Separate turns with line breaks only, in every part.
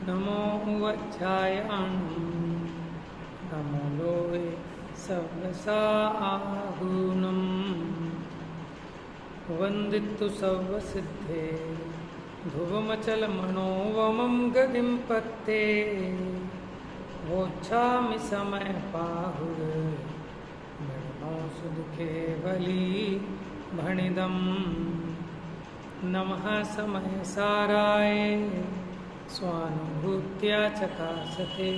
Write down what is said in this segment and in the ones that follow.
नमो वज्रायाणं नमो लोहे सर्वसाहुनं वन्दितु सर्वसिद्धे ध्रुवमचलमनोवमं गतिं पत्ते वोच्छामि समयपाहुर्मरणो सुदुःखेवली भणिदं नमः समयसाराय स्वानुभूत्या चकासते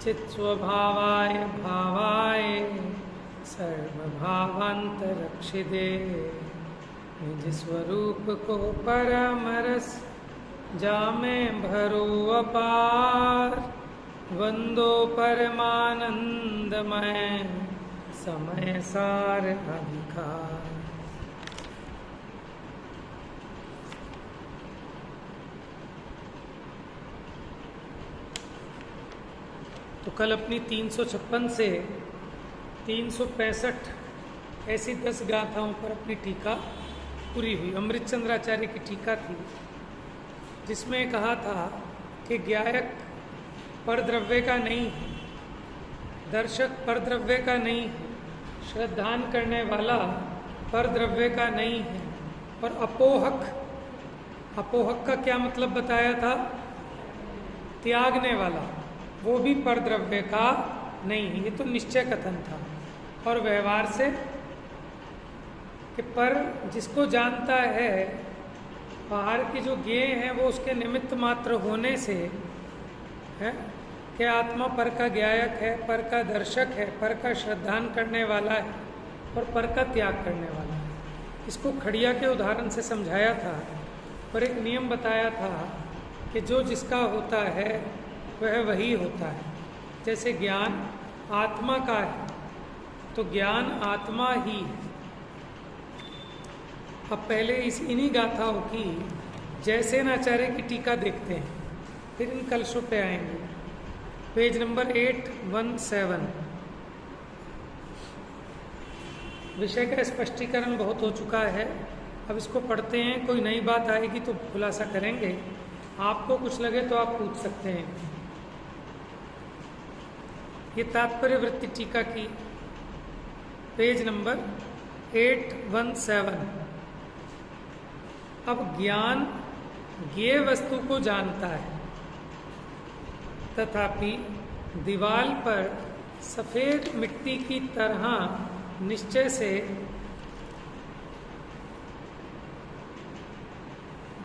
चित्स्वभावाय भावाय सर्वभावान्तरक्षिते निज स्वरूप को परमरस जामे भरो अपार वंदो परमानंदमय समय सार अधिकार। तो कल अपनी 356 से 365 ऐसी 10 गाथाओं पर अपनी टीका पूरी हुई। अमृतचंद्राचार्य की टीका थी जिसमें कहा था कि गायक परद्रव्य का नहीं है, दर्शक परद्रव्य का नहीं है, श्रद्धान करने वाला परद्रव्य का नहीं है, और अपोहक, अपोहक का क्या मतलब बताया था? त्यागने वाला, वो भी परद्रव्य का नहीं है। ये तो निश्चय कथन था। और व्यवहार से कि पर जिसको जानता है, बाहर की जो ज्ञेय है वो उसके निमित्त मात्र होने से है कि आत्मा पर का ज्ञायक है, पर का दर्शक है, पर का श्रद्धान करने वाला है और पर का त्याग करने वाला है। इसको खड़िया के उदाहरण से समझाया था और एक नियम बताया था कि जो जिसका होता है वह वही होता है। जैसे ज्ञान आत्मा का है तो ज्ञान आत्मा ही है। अब पहले इन्हीं गाथाओं की जयसेनाचार्य की टीका देखते हैं, फिर इन कलशों पे आएंगे। Page number 817। विषय का स्पष्टीकरण बहुत हो चुका है, अब इसको पढ़ते हैं। कोई नई बात आएगी तो खुलासा करेंगे। आपको कुछ लगे तो आप पूछ सकते हैं। ये तात्पर्य वृत्ति टीका की पेज नंबर 817। अब ज्ञान ज्ञेय वस्तु को जानता है, तथापि दीवाल पर सफेद मिट्टी की तरह निश्चय से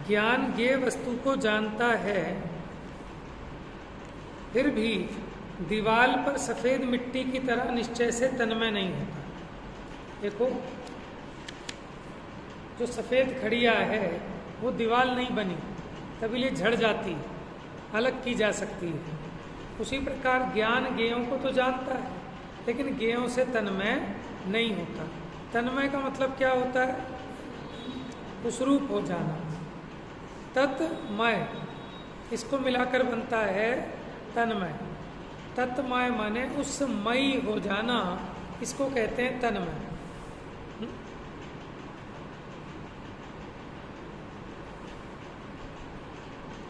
ज्ञान ज्ञेय वस्तु को जानता है, फिर भी दीवाल पर सफेद मिट्टी की तरह निश्चय से तन्मय नहीं होता। देखो, जो सफेद खड़िया है वो दीवाल नहीं बनी, तभी ये झड़ जाती है, अलग की जा सकती है। उसी प्रकार ज्ञान ज्ञेयों को तो जानता है लेकिन ज्ञेयों से तन्मय नहीं होता। तन्मय का मतलब क्या होता है? उसरूप हो जाना। तत्मय, इसको मिलाकर बनता है तन्मय। तत्मय माने उसमयी हो जाना, इसको कहते हैं तन्मय।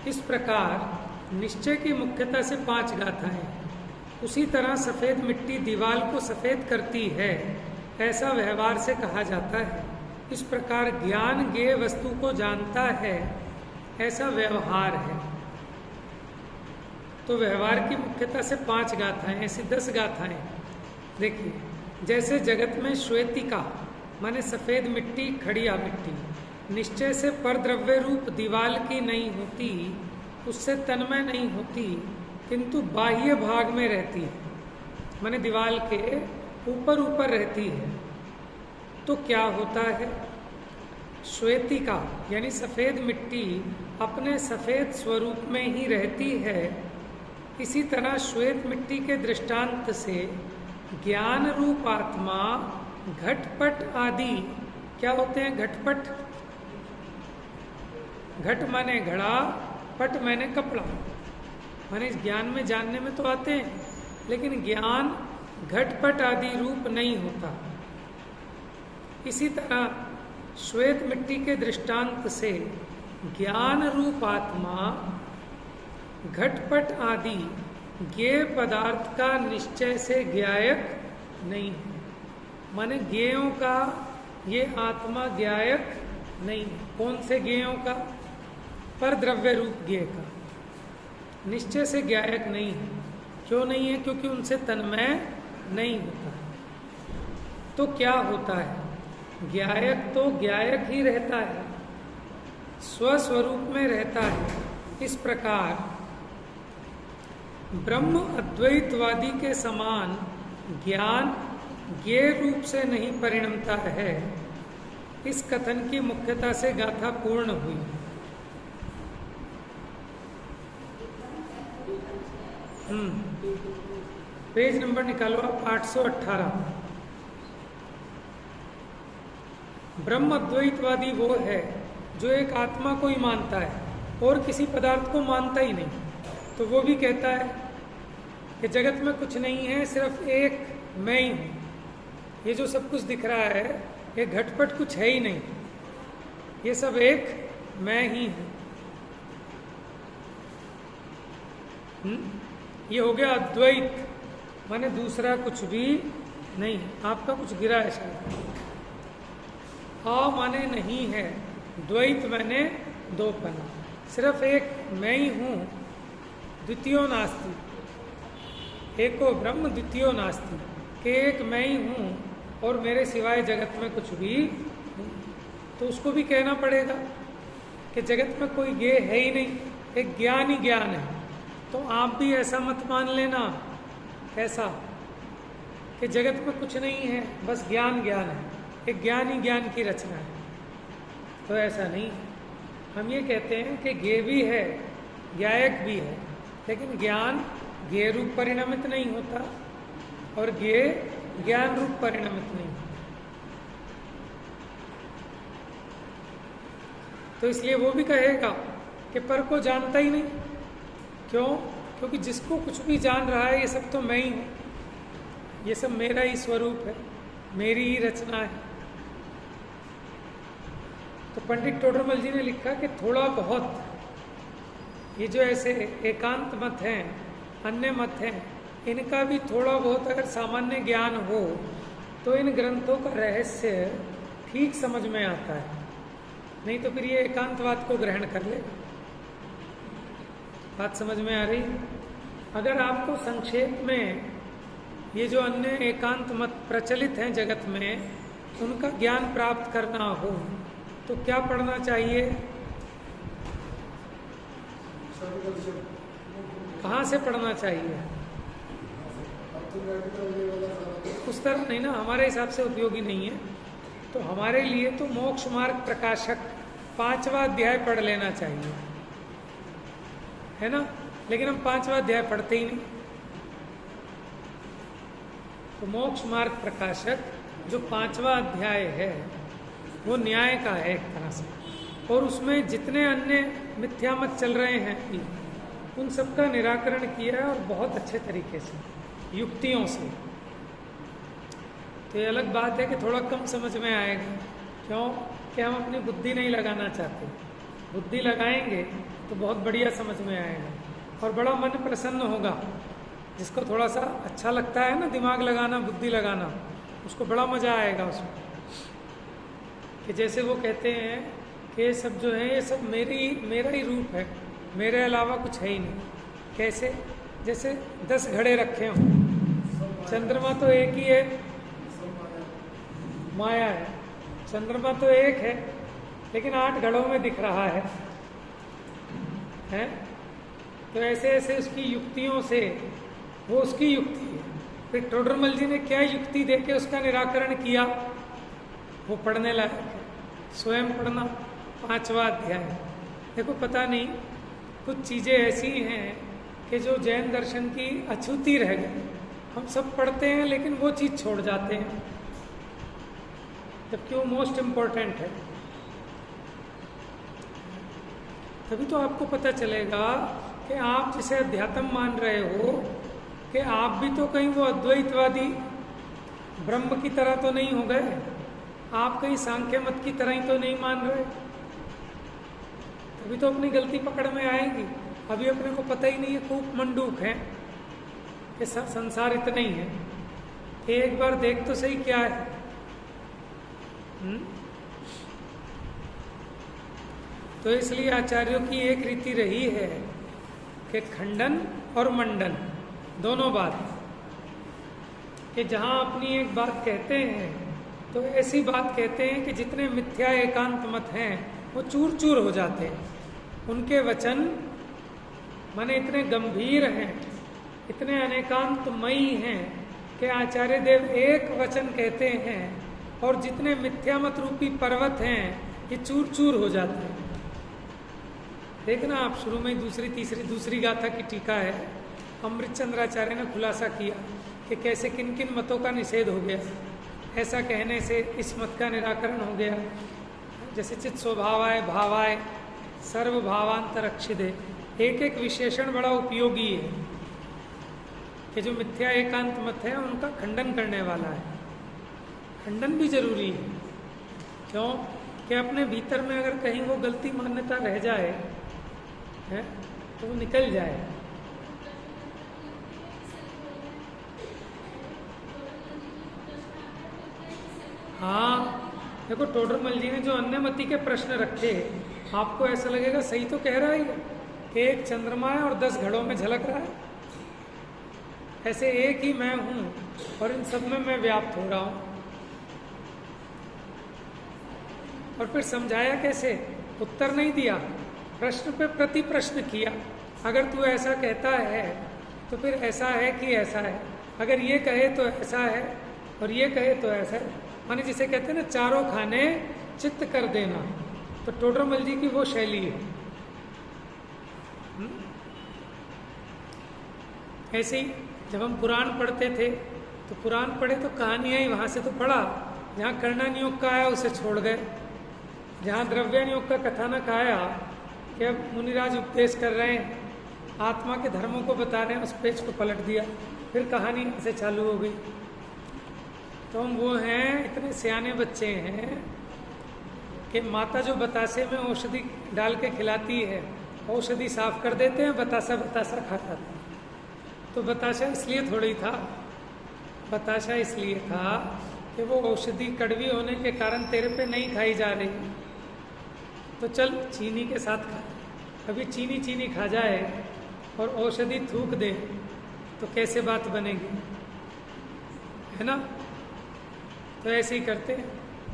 इस प्रकार निश्चय की मुख्यता से 5 गाथाएं। उसी तरह सफेद मिट्टी दीवाल को सफेद करती है, ऐसा व्यवहार से कहा जाता है। इस प्रकार ज्ञान ज्ञेय वस्तु को जानता है, ऐसा व्यवहार है। तो व्यवहार की मुख्यता से 5 गाथाएं, ऐसी 10 गाथाएं। देखिए, जैसे जगत में श्वेतिका माने सफेद मिट्टी, खड़िया मिट्टी निश्चय से परद्रव्य रूप दीवाल की नहीं होती, उससे तन्मय नहीं होती, किंतु बाह्य भाग में रहती है, माने दीवाल के ऊपर ऊपर रहती है। तो क्या होता है? श्वेतिका यानी सफेद मिट्टी अपने सफेद स्वरूप में ही रहती है। इसी तरह श्वेत मिट्टी के दृष्टांत से ज्ञान रूप आत्मा घटपट आदि क्या होते हैं? घटपट, घट माने घड़ा, पट माने कपड़ा, माने ज्ञान में जानने में तो आते हैं, लेकिन ज्ञान घटपट आदि रूप नहीं होता। इसी तरह श्वेत मिट्टी के दृष्टांत से ज्ञान रूप आत्मा घटपट आदि ज्ञेय पदार्थ का निश्चय से ज्ञायक नहीं है। माने ज्ञेयों का ये आत्मा ज्ञायक नहीं है। कौन से ज्ञेयों का? पर द्रव्य रूप ज्ञेय का निश्चय से ज्ञायक नहीं है। क्यों नहीं है? क्योंकि उनसे तन्मय नहीं होता। तो क्या होता है? ज्ञायक तो ज्ञायक ही रहता है, स्वस्वरूप में रहता है। इस प्रकार ब्रह्म अद्वैतवादी के समान ज्ञान ज्ञेय रूप से नहीं परिणमता है। इस कथन की मुख्यता से गाथा पूर्ण हुई। पेज नंबर निकालो आप, 818। ब्रह्म अद्वैतवादी वो है जो एक आत्मा को ही मानता है और किसी पदार्थ को मानता ही नहीं। तो वो भी कहता है कि जगत में कुछ नहीं है, सिर्फ एक मैं ही हूँ। ये जो सब कुछ दिख रहा है ये घटपट कुछ है ही नहीं, ये सब एक मैं ही हूँ। ये हो गया अद्वैत, माने दूसरा कुछ भी नहीं। आपका कुछ गिरा है शायद। माने नहीं है, द्वैत माने दोपना, सिर्फ एक मैं ही हूँ। द्वितीयो नास्ति, एको ब्रह्म द्वितीयो नास्ति, कि एक मैं ही हूँ और मेरे सिवाय जगत में कुछ भी नहीं। तो उसको भी कहना पड़ेगा कि जगत में कोई ज्ञेय है ही नहीं, एक ज्ञान ही ज्ञान है। तो आप भी ऐसा मत मान लेना। कैसा? कि जगत में कुछ नहीं है, बस ज्ञान ज्ञान है, एक ज्ञान ही ज्ञान की रचना है। तो ऐसा नहीं। हम ये कहते हैं कि ज्ञेय भी है, ज्ञायक भी है, लेकिन ज्ञान ज्ञेय रूप परिणमित नहीं होता और ज्ञेय ज्ञान रूप परिणमित नहीं होता। तो इसलिए वो भी कहेगा कि पर को जानता ही नहीं। क्यों? क्योंकि जिसको कुछ भी जान रहा है ये सब तो मैं ही हूँ, ये सब मेरा ही स्वरूप है, मेरी ही रचना है। तो पंडित टोडरमल जी ने लिखा कि थोड़ा बहुत ये जो ऐसे एकांत मत हैं, अन्य मत हैं, इनका भी थोड़ा बहुत अगर सामान्य ज्ञान हो तो इन ग्रंथों का रहस्य ठीक समझ में आता है। नहीं तो फिर ये एकांतवाद को ग्रहण कर लेगा। बात समझ में आ रही? अगर आपको संक्षेप में ये जो अन्य एकांत मत प्रचलित हैं जगत में, उनका ज्ञान प्राप्त करना हो तो क्या पढ़ना चाहिए? कहाँ से पढ़ना चाहिए? उस तरह नहीं ना, हमारे हिसाब से उपयोगी नहीं है। तो हमारे लिए तो मोक्ष मार्ग प्रकाशक 5वां अध्याय पढ़ लेना चाहिए, है ना। लेकिन हम 5वां अध्याय पढ़ते ही नहीं। तो मोक्ष मार्ग प्रकाशक जो 5वां अध्याय है वो न्याय का है एक तरह से, और उसमें जितने अन्य मिथ्या मत चल रहे हैं उन सबका निराकरण किया है, और बहुत अच्छे तरीके से, युक्तियों से। तो ये अलग बात है कि थोड़ा कम समझ में आएगा। क्यों? कि हम अपनी बुद्धि नहीं लगाना चाहते। बुद्धि लगाएंगे तो बहुत बढ़िया समझ में आएगा और बड़ा मन प्रसन्न होगा। जिसको थोड़ा सा अच्छा लगता है ना दिमाग लगाना, बुद्धि लगाना, उसको बड़ा मज़ा आएगा उसमें। कि जैसे वो कहते हैं कि ये सब जो है ये सब मेरा ही रूप है, मेरे अलावा कुछ है ही नहीं। कैसे? जैसे 10 घड़े रखे हों, चंद्रमा तो एक ही है, माया है। चंद्रमा तो एक है लेकिन 8 घड़ों में दिख रहा है, हैं? तो ऐसे ऐसे उसकी युक्तियों से, वो उसकी युक्ति है। फिर टोडरमल जी ने क्या युक्ति देके उसका निराकरण किया, वो पढ़ने लायक है। स्वयं पढ़ना 5वां अध्याय। देखो पता नहीं कुछ चीज़ें ऐसी हैं कि जो जैन दर्शन की अछूती रह गई। हम सब पढ़ते हैं लेकिन वो चीज़ छोड़ जाते हैं, जबकि वो मोस्ट इम्पोर्टेंट है। तभी तो आपको पता चलेगा कि आप जिसे अध्यात्म मान रहे हो कि आप भी तो कहीं वो अद्वैतवादी ब्रह्म की तरह तो नहीं हो गए, आप कहीं सांख्य मत की तरह ही तो नहीं मान रहे। तभी तो अपनी गलती पकड़ में आएगी। अभी अपने को पता ही नहीं है, खूब मंडूक है कि संसार इतना ही है। एक बार देख तो सही क्या है। तो इसलिए आचार्यों की एक रीति रही है कि खंडन और मंडन दोनों बात, कि जहां अपनी एक बात कहते हैं तो ऐसी बात कहते हैं कि जितने मिथ्या एकांत मत हैं वो चूर चूर हो जाते हैं। उनके वचन माने इतने गंभीर हैं, इतने अनेकांतमयी हैं कि आचार्य देव एक वचन कहते हैं और जितने मिथ्या मत रूपी पर्वत हैं ये चूर चूर हो जाते हैं। देखना आप शुरू में दूसरी गाथा की टीका है, अमृतचंद्राचार्य ने खुलासा किया कि कैसे किन किन मतों का निषेध हो गया। ऐसा कहने से इस मत का निराकरण हो गया, जैसे चित स्वभावाय भावाय सर्वभावांतरक्षिदे। एक एक विशेषण बड़ा उपयोगी है कि जो मिथ्या एकांत मत है उनका खंडन करने वाला है। खंडन भी जरूरी है, क्यों कि अपने भीतर में अगर कहीं वो गलती मान्यता रह जाए है तो वो निकल जाए। हाँ देखो, टोडरमल जी ने जो अन्यमति के प्रश्न रखे, आपको ऐसा लगेगा सही तो कह रहा है कि एक चंद्रमा है और 10 घड़ों में झलक रहा है। ऐसे एक ही मैं हूं और इन सब में मैं व्याप्त हो रहा हूं। और फिर समझाया कैसे, उत्तर नहीं दिया, प्रश्न पे प्रति प्रश्न किया। अगर तू ऐसा कहता है तो फिर ऐसा है कि ऐसा है, अगर ये कहे तो ऐसा है और ये कहे तो ऐसा है। माने जिसे कहते हैं ना चारों खाने चित्त कर देना, तो टोडरमल जी की वो शैली है। ऐसे ही जब हम पुराण पढ़ते थे तो पुराण पढ़े तो कहानियां ही वहां से तो पढ़ा, जहाँ कर्णनियोग का आया उसे छोड़ गए, जहाँ द्रव्यानियोग का कथानक आया कि अब मुनिराज उपदेश कर रहे हैं, आत्मा के धर्मों को बता रहे हैं, उस पेज को पलट दिया, फिर कहानी से चालू हो गई। तो हम वो हैं, इतने सियाने बच्चे हैं कि माता जो बतासे में औषधि डाल के खिलाती है, औषधि साफ कर देते हैं, बतासा बतासा खाता था। तो बताशा इसलिए थोड़ी था, बताशा इसलिए था कि वो औषधि कड़वी होने के कारण तेरे पे नहीं खाई जा रही, तो चल चीनी के साथ खा। अभी चीनी चीनी खा जाए और औषधि थूक दे तो कैसे बात बनेगी, है ना। तो ऐसे ही करते हैं,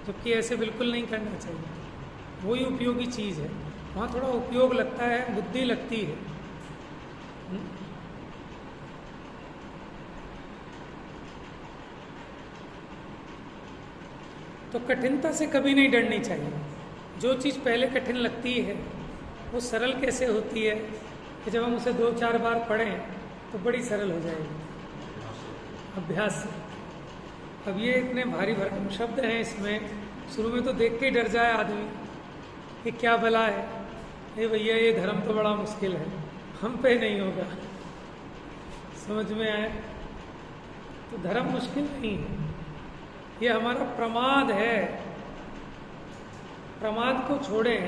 जबकि ऐसे बिल्कुल नहीं करना चाहिए। वही उपयोगी चीज़ है, वहाँ थोड़ा उपयोग लगता है, बुद्धि लगती है। तो कठिनता से कभी नहीं डरनी चाहिए। जो चीज़ पहले कठिन लगती है वो सरल कैसे होती है कि जब हम उसे 2-4 बार पढ़ें तो बड़ी सरल हो जाएगी अभ्यास से। अब ये इतने भारी भरकम शब्द हैं इसमें, शुरू में तो देख के डर जाए आदमी कि क्या भला है, ये भैया ये धर्म तो बड़ा मुश्किल है, हम पे नहीं होगा। समझ में आए तो धर्म मुश्किल नहीं है, ये हमारा प्रमाद है। प्रमाद को छोड़ें,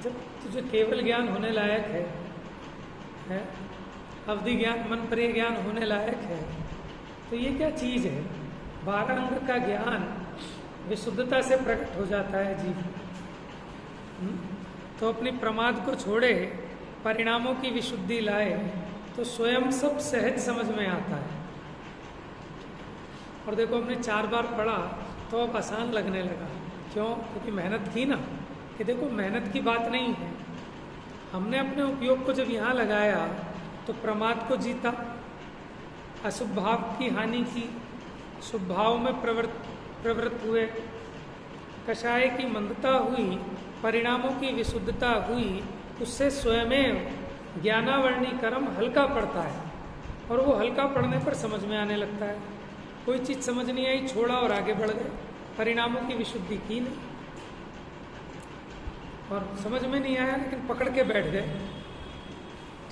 जब तुझे केवल ज्ञान होने लायक है, अवधि ज्ञान मन प्रिय ज्ञान होने लायक है, तो ये क्या चीज़ है। 12 अंग का ज्ञान विशुद्धता से प्रकट हो जाता है जीव। तो अपनी प्रमाद को छोड़े, परिणामों की विशुद्धि लाए तो स्वयं सब सहज समझ में आता है। और देखो हमने 4 बार पढ़ा तो अब आसान लगने लगा, क्यों? क्योंकि मेहनत की ना, कि देखो मेहनत की बात नहीं है, हमने अपने उपयोग को जब यहाँ लगाया तो प्रमाद को जीता, अशुभ भाव की हानि की, शुभ भाव में प्रवृत्त हुए, कषाय की मंदता हुई, परिणामों की विशुद्धता हुई, उससे स्वयं ज्ञानावर्णी कर्म हल्का पड़ता है और वो हल्का पड़ने पर समझ में आने लगता है। कोई चीज़ समझ नहीं आई, छोड़ा और आगे बढ़ गए, परिणामों की विशुद्धि की नहीं, और समझ में नहीं आया लेकिन पकड़ के बैठ गए,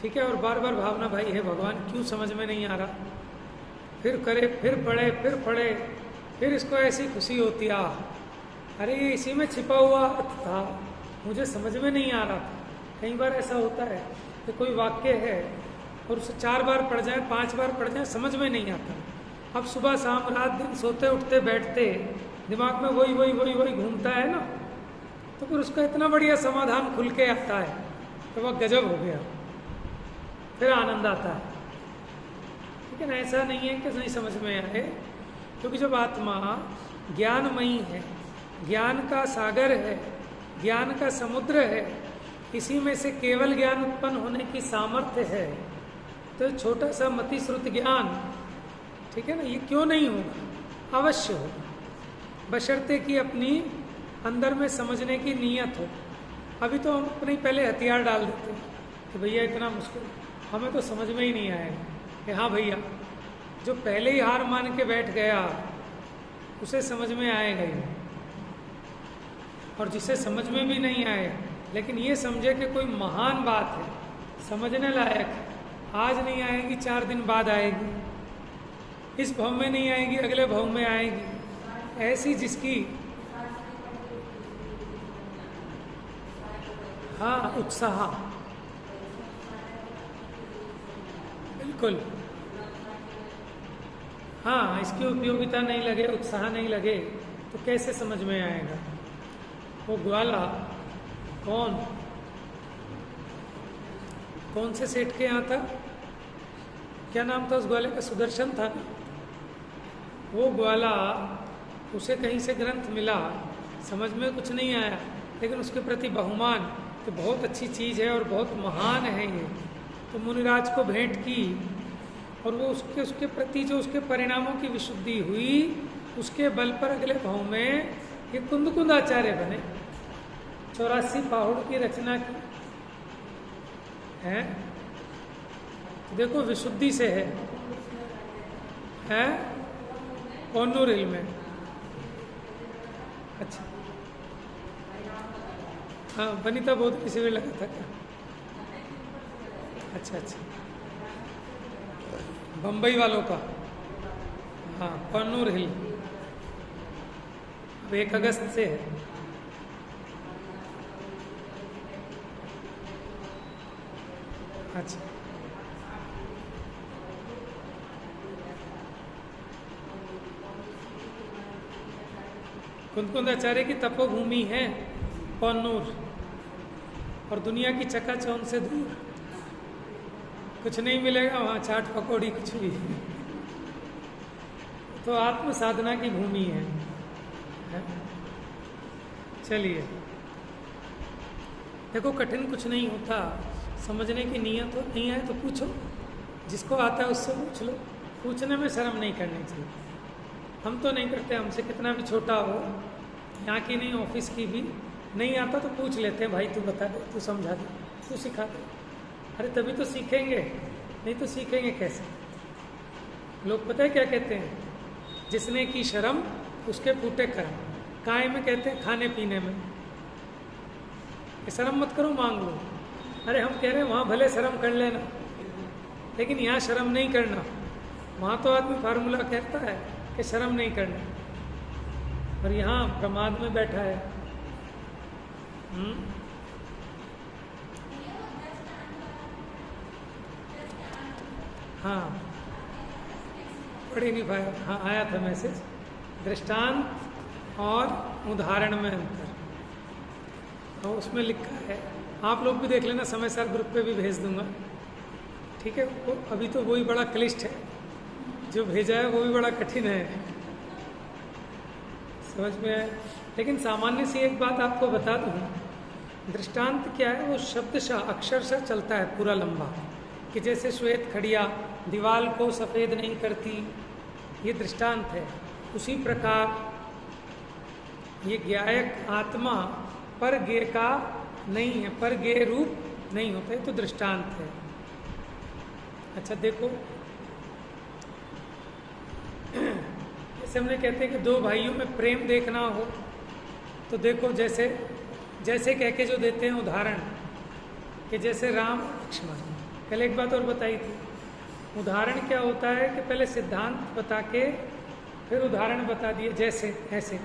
ठीक है। और बार बार भावना, भाई है भगवान क्यों समझ में नहीं आ रहा, फिर करे, फिर पढ़े, फिर इसको ऐसी खुशी होती, अरे ये इसी में छिपा हुआ था, मुझे समझ में नहीं आ रहा था, कई बार ऐसा होता है कि कोई वाक्य है और उसे 4 बार पढ़ जाए, 5 बार पढ़ जाए, समझ में नहीं आता। अब सुबह शाम रात दिन सोते उठते बैठते दिमाग में वही वही वही वही घूमता है ना, तो फिर उसका इतना बढ़िया समाधान खुल के आता है तो वह गजब हो गया, फिर आनंद आता है। लेकिन ऐसा नहीं है कि नहीं समझ में आए, क्योंकि जब आत्मा ज्ञानमयी है, ज्ञान का सागर है, ज्ञान का समुद्र है, इसी में से केवल ज्ञान उत्पन्न होने की सामर्थ्य है, तो छोटा सा मति श्रुत ज्ञान, ठीक है ना, ये क्यों नहीं होगा? अवश्य होगा, बशर्ते कि अपनी अंदर में समझने की नीयत हो। अभी तो हम अपने पहले हथियार डाल देते हैं कि भैया इतना मुश्किल, हमें तो समझ में ही नहीं आएगा। कि हाँ भैया, जो पहले ही हार मान के बैठ गया उसे समझ में आएगा ही, और जिसे समझ में भी नहीं आए लेकिन ये समझे कि कोई महान बात है, समझने लायक है, आज नहीं आएगी 4 दिन बाद आएगी, इस भव में नहीं आएगी अगले भव में आएगी, ऐसी जिसकी हाँ उत्साह, बिल्कुल, हाँ, इसकी उपयोगिता नहीं लगे, उत्साह नहीं लगे तो कैसे समझ में आएगा? वो ग्वाला कौन से सेठ के यहाँ था, क्या नाम था उस ग्वाले का? सुदर्शन था ना। वो ग्वाला, उसे कहीं से ग्रंथ मिला, समझ में कुछ नहीं आया, लेकिन उसके प्रति बहुमान कि बहुत अच्छी चीज़ है और बहुत महान है ये, तो मुनिराज को भेंट की, और वो उसके प्रति जो उसके परिणामों की विशुद्धि हुई, उसके बल पर अगले भाव में ये कुंद आचार्य बने, 84 पाहुड़ की रचना की है। देखो विशुद्धि से है कौनूर हिल में। अच्छा, हाँ, वनिता बहुत किसी में लगा था क्या? अच्छा, बम्बई वालों का, हाँ, कौनूर हिल, अब 1 अगस्त से है। अच्छा, कुंदकुंदाचार्य की तपोभूमि है कौनूर, और दुनिया की चकाचौंध से दूर, कुछ नहीं मिलेगा वहाँ, चाट पकौड़ी कुछ भी, तो आत्म साधना की भूमि है। चलिए, देखो कठिन कुछ नहीं होता, समझने की नीयत हो, नहीं है तो पूछो, जिसको आता है उससे पूछ लो, पूछने में शर्म नहीं करनी चाहिए। हम तो नहीं करते, हमसे कितना भी छोटा हो, यहाँ की नहीं ऑफिस की भी, नहीं आता तो पूछ लेते हैं, भाई तू बता दे, तू समझा दे, तू सिखा दे। अरे तभी तो सीखेंगे, नहीं तो सीखेंगे कैसे? लोग पता है क्या कहते हैं? जिसने की शर्म उसके फूटे कर्म। काय में कहते हैं? खाने पीने में, कि शर्म मत करो, मांग लो। अरे हम कह रहे हैं वहाँ भले शर्म कर लेना, लेकिन यहाँ शर्म नहीं करना। वहाँ तो आदमी फार्मूला कहता है कि शर्म नहीं करना, और यहाँ प्रमाद में बैठा है। हाँ, पढ़ ही नहीं पाया। हाँ, आया था मैसेज, दृष्टांत और उदाहरण में अंतर, और उसमें लिखा है, आप लोग भी देख लेना, समय सार ग्रुप पे भी भेज दूंगा, ठीक है? वो अभी तो वही बड़ा क्लिष्ट है, जो भेजा है वो भी बड़ा कठिन है, समझ में आए? लेकिन सामान्य सी एक बात आपको बता दूँ, दृष्टांत क्या है? वो शब्दशः अक्षरशः चलता है पूरा लंबा, कि जैसे श्वेत खड़िया दीवाल को सफ़ेद नहीं करती, ये दृष्टांत है। उसी प्रकार ये ज्ञायक आत्मा पर ज्ञेय का नहीं है, पर ज्ञेय रूप नहीं होता है, तो दृष्टांत है। अच्छा देखो, जैसे हमने कहते हैं कि 2 भाइयों में प्रेम देखना हो, तो देखो जैसे जैसे कह के जो देते हैं उदाहरण, कि जैसे राम लक्ष्मण। कल एक बात और बताई थी, उदाहरण क्या होता है कि पहले सिद्धांत बता के फिर उदाहरण बता दिए, जैसे ऐसे।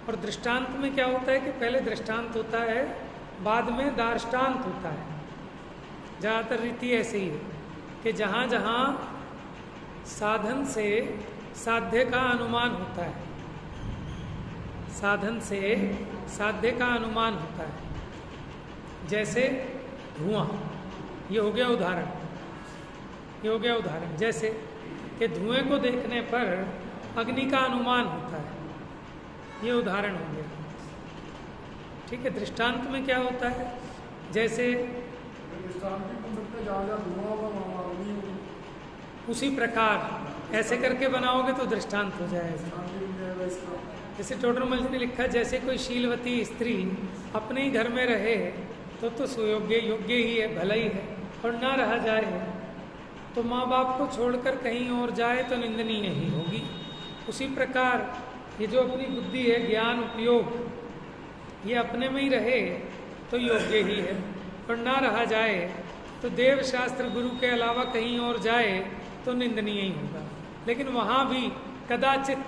और दृष्टांत में क्या होता है कि पहले दृष्टांत होता है बाद में दार्ष्टान्त होता है। ज़्यादातर रीति ऐसे ही है कि जहाँ जहाँ साधन से साध्य का अनुमान होता है, साधन से साध्य का अनुमान होता है, जैसे धुआं, ये हो गया उदाहरण, ये हो गया उदाहरण। जैसे कि धुएं को देखने पर अग्नि का अनुमान होता है, ये उदाहरण हो गया। ठीक है, दृष्टांत में क्या होता है, जैसे उसी प्रकार ऐसे करके बनाओगे तो दृष्टांत हो जाएगा। जैसे टोडरमल जी ने लिखा, जैसे कोई शीलवती स्त्री अपने ही घर में रहे तो सुयोग्य योग्य ही है, भला ही है, और ना रहा जाए तो माँ बाप को छोड़कर कहीं और जाए तो निंदनीय ही होगी। उसी प्रकार ये जो अपनी बुद्धि है, ज्ञान उपयोग, ये अपने में ही रहे तो योग्य ही है, और ना रहा जाए तो देव शास्त्र गुरु के अलावा कहीं और जाए तो निंदनीय ही होगा। लेकिन वहाँ भी कदाचित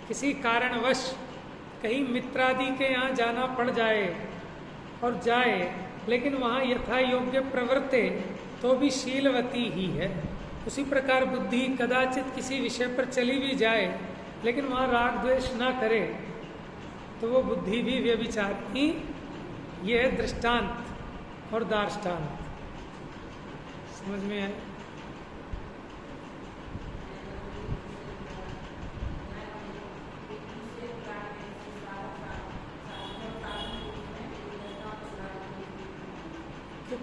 किसी कारणवश कहीं मित्रादि के यहाँ जाना पड़ जाए और जाए, लेकिन वहाँ यथा योग्य प्रवृत्ते तो भी शीलवती ही है। उसी प्रकार बुद्धि कदाचित किसी विषय पर चली भी जाए, लेकिन वहाँ राग द्वेष ना करे तो वो बुद्धि भी व्यभिचार की। ये है दृष्टांत और दार्ष्टान्त। समझ में आए?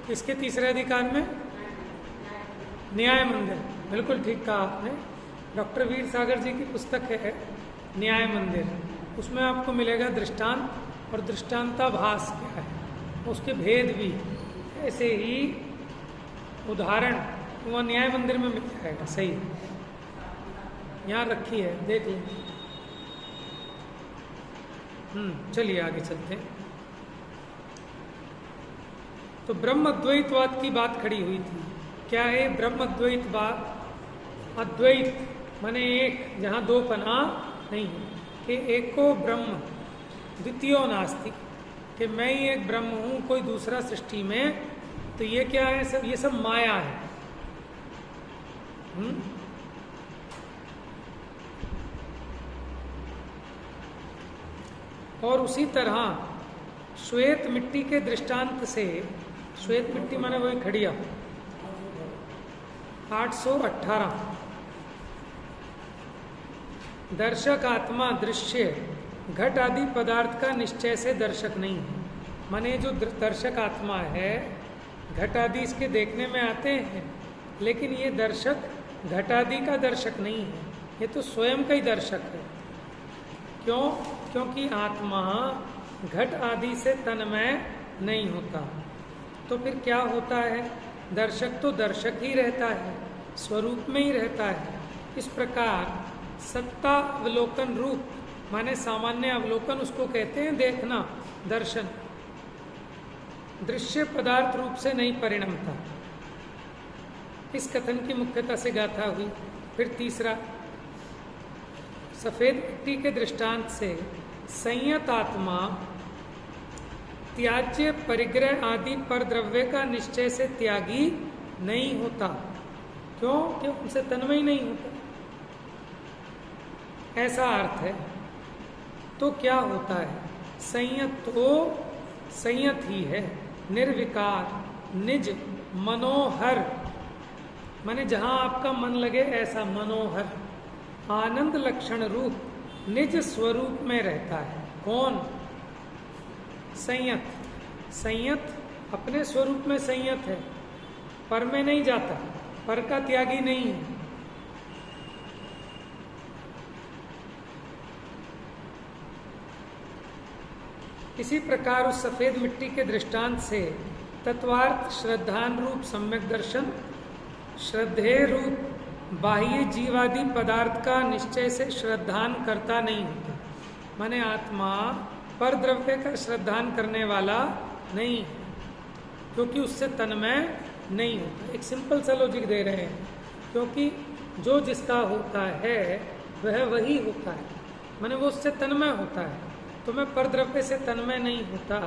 किसके तीसरे अधिकार में? न्याय मंदिर, बिल्कुल ठीक कहा आपने। डॉक्टर वीर सागर जी की पुस्तक है न्याय मंदिर, उसमें आपको मिलेगा दृष्टांत और दृष्टांताभास क्या है, उसके भेद भी, ऐसे ही उदाहरण वह न्याय मंदिर में मिल जाएगा। सही, यहाँ रखी है, देख लें। चलिए आगे चलते हैं। तो ब्रह्म अद्वैतवाद की बात खड़ी हुई थी। क्या है ब्रह्म अद्वैतवाद? अद्वैत माने एक, जहाँ दो पना नहीं है, कि एको ब्रह्म द्वितीयो नास्ति, कि मैं ही एक ब्रह्म हूँ, कोई दूसरा सृष्टि में। तो ये क्या है? सब ये सब माया है। और उसी तरह श्वेत मिट्टी के दृष्टांत से, श्वेत मिट्टी माने वही खड़िया, 818, दर्शक आत्मा दृश्य घट आदि पदार्थ का निश्चय से दर्शक नहीं है। माने जो दर्शक आत्मा है, घट आदि इसके देखने में आते हैं, लेकिन ये दर्शक घट आदि का दर्शक नहीं है, ये तो स्वयं का ही दर्शक है। क्यों? क्योंकि आत्मा घट आदि से तन्मय नहीं होता। तो फिर क्या होता है? दर्शक तो दर्शक ही रहता है, स्वरूप में ही रहता है। इस प्रकार सत्ता अवलोकन रूप, माने सामान्य अवलोकन उसको कहते हैं, देखना, दर्शन, दृश्य पदार्थ रूप से नहीं परिणमता। इस कथन की मुख्यता से गाथा हुई। फिर तीसरा, सफेद मिट्टी के दृष्टांत से संयत आत्मा त्याज्य परिग्रह आदि पर द्रव्य का निश्चय से त्यागी नहीं होता। क्यों? क्यों? उनसे तन्मय नहीं होता, ऐसा अर्थ है। तो क्या होता है? संयत तो संयत ही है, निर्विकार, निज, मनोहर, माने जहां आपका मन लगे ऐसा मनोहर, आनंद लक्षण रूप निज स्वरूप में रहता है। कौन? संयत। संयत अपने स्वरूप में संयत है, पर में नहीं जाता, पर का त्यागी नहीं है। इसी प्रकार उस सफेद मिट्टी के दृष्टांत से तत्वार्थ श्रद्धान रूप सम्यक दर्शन, श्रद्धेय रूप बाह्य जीवादि पदार्थ का निश्चय से श्रद्धान करता नहीं होता। माने आत्मा पर द्रव्य का श्रद्धान करने वाला नहीं है, क्योंकि उससे तन्मय नहीं होता। एक सिंपल सा लॉजिक दे रहे हैं, क्योंकि जो जिसका होता है वह वही होता है, माने वो उससे तन्मय होता है। तो मैं पर द्रव्य से तन्मय नहीं होता,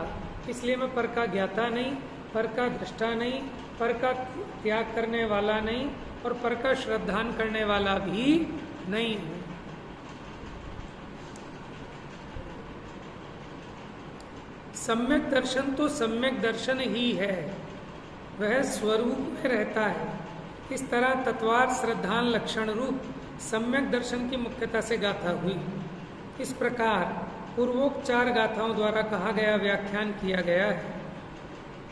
इसलिए मैं पर का ज्ञाता नहीं, पर का दृष्टा नहीं, पर का त्याग करने वाला नहीं और पर का श्रद्धान करने वाला भी नहीं हूं। सम्यक दर्शन तो सम्यक दर्शन ही है, वह स्वरूप में रहता है। इस तरह तत्वार श्रद्धान लक्षण रूप सम्यक दर्शन की मुख्यता से गाथा हुई। इस प्रकार पूर्वोक्त 4 गाथाओं द्वारा कहा गया व्याख्यान किया गया है।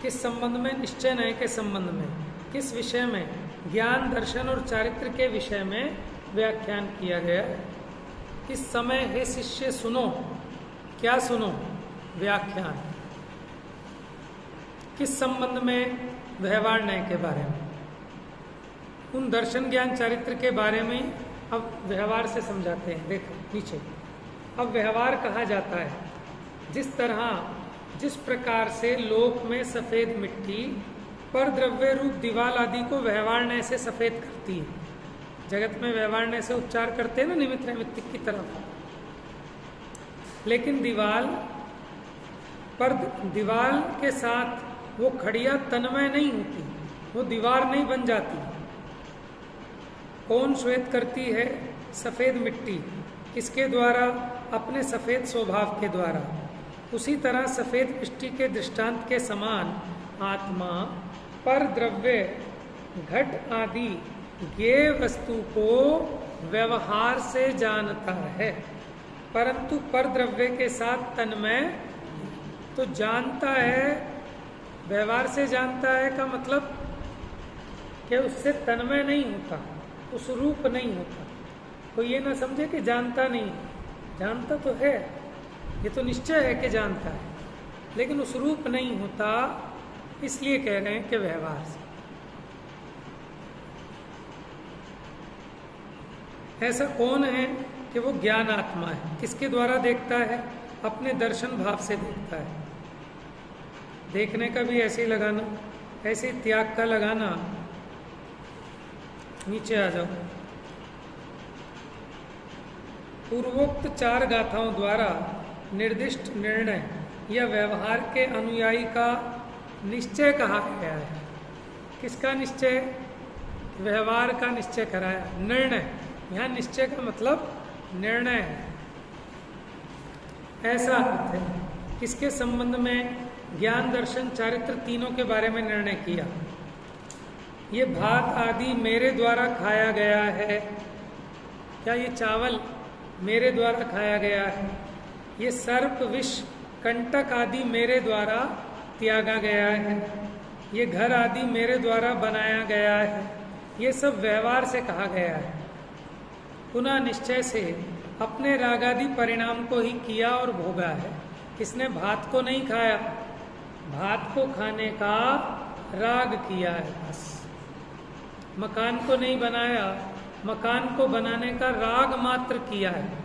किस संबंध में? निश्चय नय के संबंध में। किस विषय में? ज्ञान, दर्शन और चारित्र के विषय में व्याख्यान किया गया है। इस समय हे शिष्य सुनो। क्या सुनो? व्याख्यान। किस संबंध में? व्यवहार न्याय के बारे में। उन दर्शन, ज्ञान, चारित्र के बारे में अब व्यवहार से समझाते हैं। देखो नीचे, अब व्यवहार कहा जाता है जिस तरह, जिस प्रकार से लोक में सफेद मिट्टी पर द्रव्य रूप दीवाल आदि को व्यवहार से सफेद करती है। जगत में व्यवहार से उच्चार करते हैं ना, निमित्त नैमित्तिक की तरफ। लेकिन दीवाल के साथ वो खड़िया तन्मय नहीं होती, वो दीवार नहीं बन जाती। कौन श्वेत करती है? सफेद मिट्टी। किसके द्वारा? अपने सफेद स्वभाव के द्वारा। उसी तरह सफेद मिट्टी के दृष्टांत के समान आत्मा पर द्रव्य, घट आदि ज्ञेय वस्तु को व्यवहार से जानता है, परंतु पर द्रव्य के साथ तन्मय तो जानता है। व्यवहार से जानता है का मतलब कि उससे तन्मय नहीं होता, उस रूप नहीं होता। तो ये ना समझे कि जानता नहीं, जानता तो है, ये तो निश्चय है कि जानता है, लेकिन उस रूप नहीं होता। इसलिए कह रहे हैं कि व्यवहार से। ऐसा कौन है कि वो ज्ञान आत्मा है? किसके द्वारा देखता है? अपने दर्शन भाव से देखता है। देखने का भी ऐसे ही लगाना, ऐसे ही त्याग का लगाना। नीचे आ जाओ। पूर्वोक्त 4 गाथाओं द्वारा निर्दिष्ट निर्णय या व्यवहार के अनुयायी का निश्चय कहा गया है। किसका निश्चय? व्यवहार का निश्चय कराया। निर्णय, यहाँ निश्चय का मतलब निर्णय है, ऐसा अर्थ है। किसके संबंध में? ज्ञान, दर्शन, चारित्र तीनों के बारे में निर्णय किया। ये भात आदि मेरे द्वारा खाया गया है। क्या ये चावल मेरे द्वारा खाया गया है? ये सर्प, विष, कंटक आदि मेरे द्वारा त्यागा गया है। ये घर आदि मेरे द्वारा बनाया गया है। ये सब व्यवहार से कहा गया है। पुनः निश्चय से अपने रागादि परिणाम को ही किया और भोगा है। इसने भात को नहीं खाया, भात को खाने का राग किया है बस। मकान को नहीं बनाया, मकान को बनाने का राग मात्र किया है।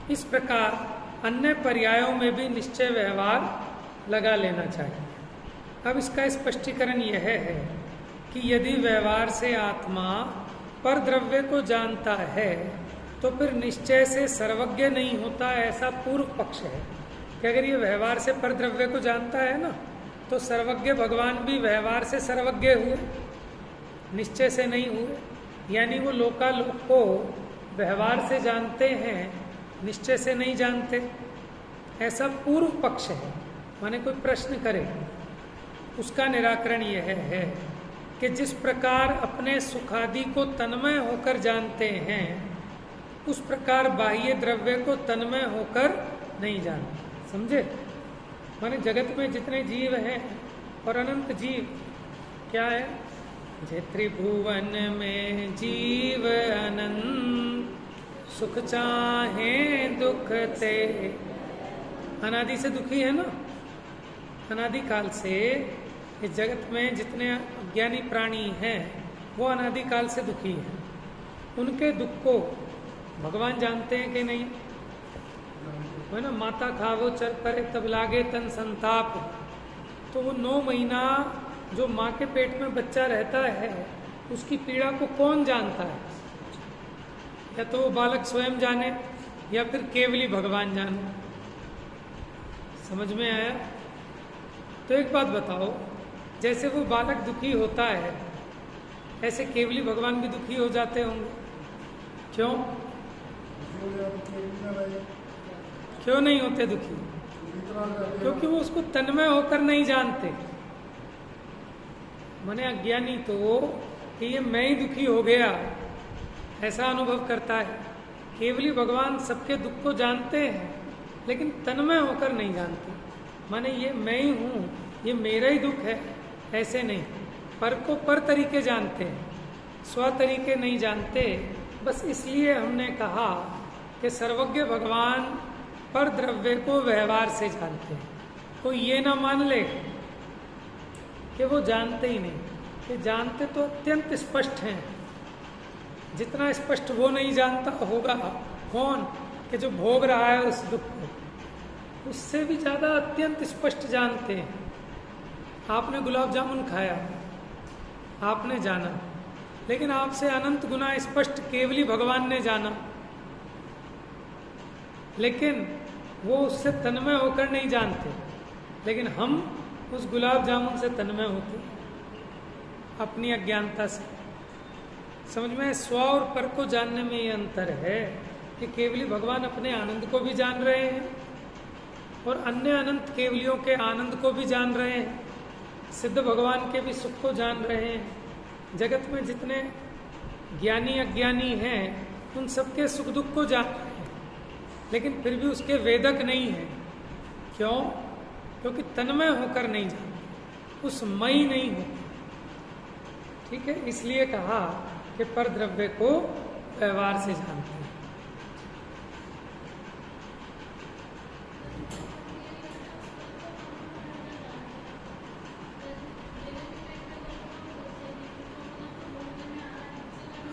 इस प्रकार अन्य पर्यायों में भी निश्चय व्यवहार लगा लेना चाहिए। अब इसका स्पष्टीकरण यह है कि यदि व्यवहार से आत्मा पर द्रव्य को जानता है तो फिर निश्चय से सर्वज्ञ नहीं होता, ऐसा पूर्व पक्ष है कि अगर ये व्यवहार से पर द्रव्य को जानता है ना, तो सर्वज्ञ भगवान भी व्यवहार से सर्वज्ञ हुए, निश्चय से नहीं हुए। यानी वो लोकालोक को व्यवहार से जानते हैं, निश्चय से नहीं जानते, ऐसा पूर्व पक्ष है। माने कोई प्रश्न करे, उसका निराकरण यह है कि जिस प्रकार अपने सुखादि को तन्मय होकर जानते हैं, उस प्रकार बाह्य द्रव्य को तन्मय होकर नहीं जानते। समझे? माने जगत में जितने जीव हैं और अनंत जीव क्या है? जे त्रिभुवन में जीव अनंत, सुख चाहे दुख ते। अनादि से दुखी है ना, अनादि काल से इस जगत में जितने अज्ञानी प्राणी हैं वो अनादि काल से दुखी हैं। उनके दुख को भगवान जानते हैं कि नहीं? है ना, माता खावो चर परे तब लागे तन संताप। तो वो 9 महीना जो माँ के पेट में बच्चा रहता है, उसकी पीड़ा को कौन जानता है? या तो वो बालक स्वयं जाने या फिर केवली भगवान जाने। समझ में आया? तो एक बात बताओ, जैसे वो बालक दुखी होता है ऐसे केवली भगवान भी दुखी हो जाते होंगे। क्यों? क्यों नहीं होते दुखी? क्योंकि वो उसको तन्मय होकर नहीं जानते। माने अज्ञानी तो कि ये मैं ही दुखी हो गया ऐसा अनुभव करता है। केवली भगवान सबके दुख को जानते हैं लेकिन तन्मय होकर नहीं जानते। माने ये मैं ही हूँ, ये मेरा ही दुख है ऐसे नहीं। पर को पर तरीके जानते हैं, स्व तरीके नहीं जानते। बस इसलिए हमने कहा कि सर्वज्ञ भगवान पर द्रव्य को व्यवहार से जानते हैं। कोई ये ना मान ले कि वो जानते ही नहीं, कि जानते तो अत्यंत स्पष्ट हैं। जितना स्पष्ट वो नहीं जानता होगा कौन, कि जो भोग रहा है उस दुख को, उससे भी ज़्यादा अत्यंत स्पष्ट जानते हैं। आपने गुलाब जामुन खाया, आपने जाना, लेकिन आपसे अनंत गुना स्पष्ट केवली भगवान ने जाना, लेकिन वो उससे तन्मय होकर नहीं जानते। लेकिन हम उस गुलाब जामुन से तन्मय होते अपनी अज्ञानता से। समझ में? स्व और पर को जानने में ये अंतर है कि केवली भगवान अपने आनंद को भी जान रहे हैं और अन्य अनंत केवलियों के आनंद को भी जान रहे हैं। सिद्ध भगवान के भी सुख को जान रहे हैं। जगत में जितने ज्ञानी अज्ञानी हैं उन सबके सुख दुख को जान रहे हैं, लेकिन फिर भी उसके वेदक नहीं है। क्यों? क्योंकि तन्मय होकर नहीं जानते, उस मई नहीं होते। ठीक है, इसलिए कहा कि पर द्रव्य को व्यवहार से जानते हैं।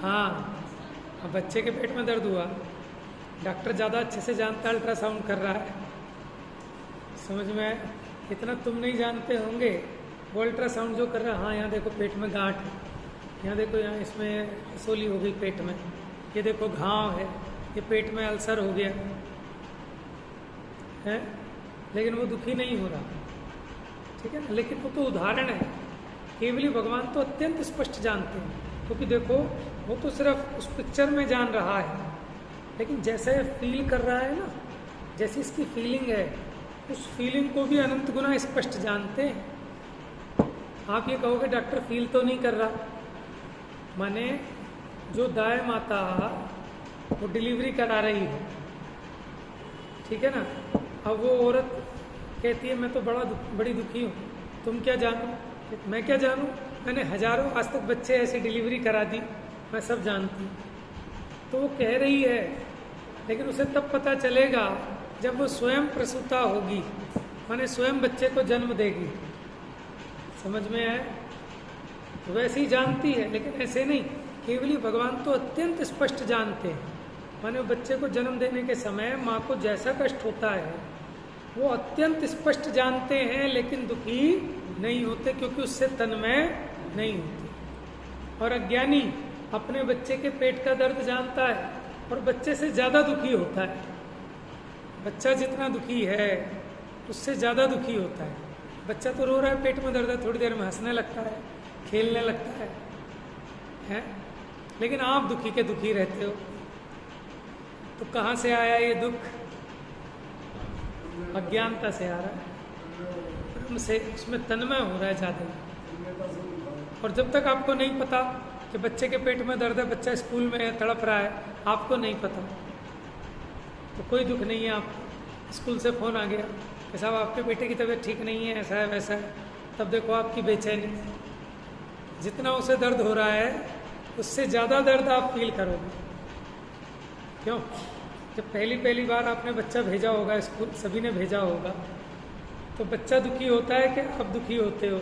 हाँ, अब बच्चे के पेट में दर्द हुआ, डॉक्टर ज़्यादा अच्छे से जानता है, अल्ट्रासाउंड कर रहा है। समझ में? इतना तुम नहीं जानते होंगे, वो अल्ट्रासाउंड जो कर रहा है, हाँ यहाँ देखो पेट में गांठ है, यहाँ देखो यहाँ इसमें सोली हो गई पेट में, ये देखो घाव है, ये पेट में अल्सर हो गया है, लेकिन वो दुखी नहीं हो रहा। ठीक है ना? लेकिन वो तो उदाहरण है। केवली भगवान तो अत्यंत स्पष्ट जानते हैं, क्योंकि देखो वो तो सिर्फ उस पिक्चर में जान रहा है, लेकिन जैसे फील कर रहा है ना, जैसी इसकी फीलिंग है, उस फीलिंग को भी अनंत गुना स्पष्ट जानते हैं। आप ये कहोगे डॉक्टर फील तो नहीं कर रहा, माने जो दाई माता वो डिलीवरी करा रही है, ठीक है ना, अब वो औरत कहती है मैं तो बड़ी दुखी हूँ, तुम क्या जानो? मैं क्या जानूँ? मैंने हजारों आज तक बच्चे ऐसी डिलीवरी करा दी, मैं सब जानती। तो वो कह रही है, लेकिन उसे तब पता चलेगा जब वो स्वयं प्रसूता होगी, माने स्वयं बच्चे को जन्म देगी। समझ में आए? तो वैसे ही जानती है, लेकिन ऐसे नहीं। केवली भगवान तो अत्यंत स्पष्ट जानते हैं, माने वो बच्चे को जन्म देने के समय माँ को जैसा कष्ट होता है वो अत्यंत स्पष्ट जानते हैं, लेकिन दुखी नहीं होते, क्योंकि उससे तन्मय नहीं होते। और अज्ञानी अपने बच्चे के पेट का दर्द जानता है और बच्चे से ज़्यादा दुखी होता है। बच्चा जितना दुखी है उससे ज़्यादा दुखी होता है। बच्चा तो रो रहा है, पेट में दर्द है, थोड़ी देर में हंसने लगता है, खेलने लगता है? लेकिन आप दुखी के दुखी रहते हो। तो कहाँ से आया ये दुख? अज्ञानता से आ रहा है, ब्रह्म से उसमें तन्मय हो रहा है ज़्यादा। और जब तक आपको नहीं पता कि बच्चे के पेट में दर्द है, बच्चा स्कूल में तड़प रहा है, आपको नहीं पता, तो कोई दुख नहीं है। आपको स्कूल से फ़ोन आ गया कि साहब आपके बेटे की तबीयत ठीक नहीं है, ऐसा है वैसा है, तब देखो आपकी बेचैनी। जितना उसे दर्द हो रहा है उससे ज़्यादा दर्द आप फील करोगे। क्यों? जब पहली बार आपने बच्चा भेजा होगा स्कूल, सभी ने भेजा होगा, तो बच्चा दुखी होता है कि आप दुखी होते हो?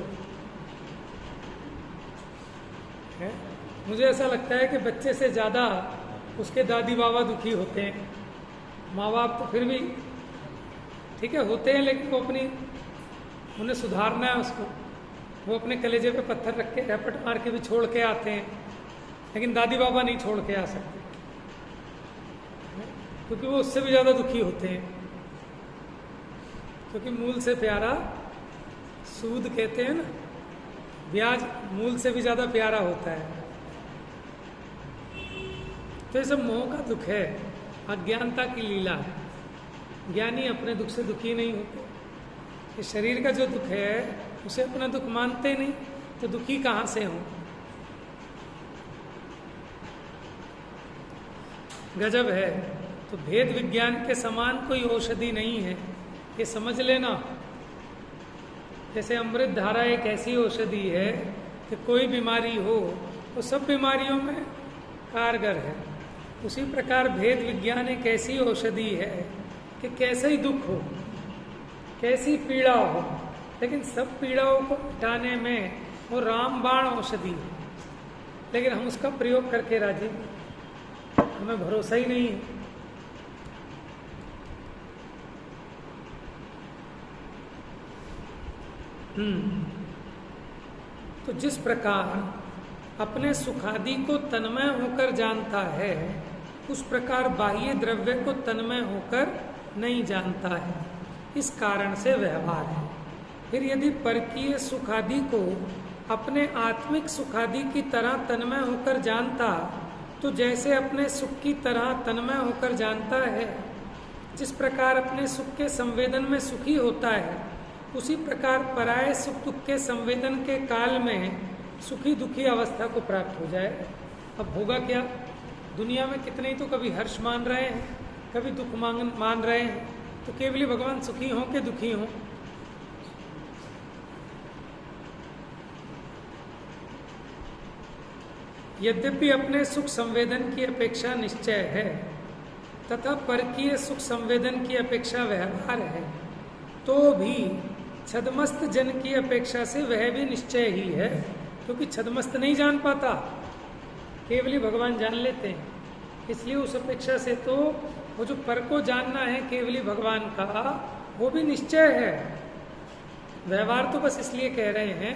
है? मुझे ऐसा लगता है कि बच्चे से ज़्यादा उसके दादी बाबा दुखी होते हैं। माँ बाप तो फिर भी ठीक है होते हैं, लेकिन वो उन्हें सुधारना है उसको, वो अपने कलेजे पे पत्थर रख के रैपट मार के भी छोड़ के आते हैं, लेकिन दादी बाबा नहीं छोड़ के आ सकते। क्योंकि वो उससे भी ज़्यादा दुखी होते हैं, क्योंकि मूल से प्यारा सूद कहते हैं ना, ब्याज मूल से भी ज़्यादा प्यारा होता है। तो ये सब मोह का दुख है, अज्ञानता की लीला है। ज्ञानी अपने दुख से दुखी नहीं होते। ये शरीर का जो दुख है उसे अपना दुख मानते नहीं, तो दुखी कहाँ से हों। गजब है। तो भेद विज्ञान के समान कोई औषधि नहीं है, ये समझ लेना। जैसे अमृत धारा एक ऐसी औषधि है कि कोई बीमारी हो वो सब बीमारियों में कारगर है, उसी प्रकार भेद विज्ञान एक ऐसी औषधि है कि कैसे ही दुख हो, कैसी पीड़ा हो, लेकिन सब पीड़ाओं को मिटाने में वो रामबाण औषधि है। लेकिन हम उसका प्रयोग करके राजी नहीं, हमें भरोसा ही नहीं है। तो जिस प्रकार अपने सुखादि को तन्मय होकर जानता है, उस प्रकार बाह्य द्रव्य को तन्मय होकर नहीं जानता है। इस कारण से व्यवहार है। फिर यदि परकीय सुखादि को अपने आत्मिक सुखादि की तरह तन्मय होकर जानता, तो जैसे अपने सुख की तरह तन्मय होकर जानता है, जिस प्रकार अपने सुख के संवेदन में सुखी होता है, उसी प्रकार पराये सुख दुख के संवेदन के काल में सुखी दुखी अवस्था को प्राप्त हो जाए। अब होगा क्या? दुनिया में कितने ही तो कभी हर्ष मान रहे हैं, कभी दुख मान रहे हैं। तो केवल भगवान सुखी हों कि दुखी हों? यद्यपि अपने सुख संवेदन की अपेक्षा निश्चय है तथा परकीय सुख संवेदन की अपेक्षा व्यवहार है, तो भी छदमस्त जन की अपेक्षा से वह भी निश्चय ही है, क्योंकि छदमस्त नहीं जान पाता, केवली भगवान जान लेते हैं। इसलिए उस अपेक्षा से तो वो जो पर को जानना है केवली भगवान का, वो भी निश्चय है। व्यवहार तो बस इसलिए कह रहे हैं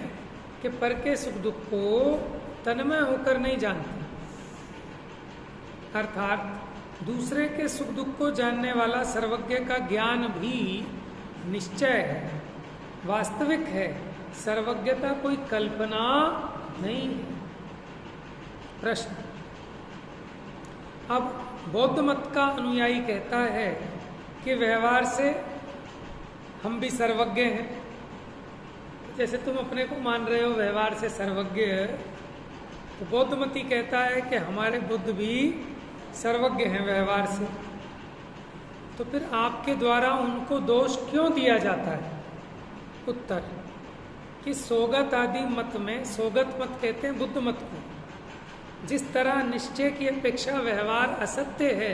कि पर के सुख दुख को तन्मय होकर नहीं जानते, अर्थात दूसरे के सुख दुख को जानने वाला सर्वज्ञ का ज्ञान भी निश्चय है, वास्तविक है। सर्वज्ञता कोई कल्पना नहीं है। प्रश्न: अब बौद्ध मत का अनुयायी कहता है कि व्यवहार से हम भी सर्वज्ञ हैं। जैसे तुम अपने को मान रहे हो व्यवहार से सर्वज्ञ है, तो बौद्ध मती कहता है कि हमारे बुद्ध भी सर्वज्ञ हैं व्यवहार से। तो फिर आपके द्वारा उनको दोष क्यों दिया जाता है? उत्तर: कि सोगत आदि मत में, सोगत मत कहते हैं बुद्ध मत को, जिस तरह निश्चय की अपेक्षा व्यवहार असत्य है,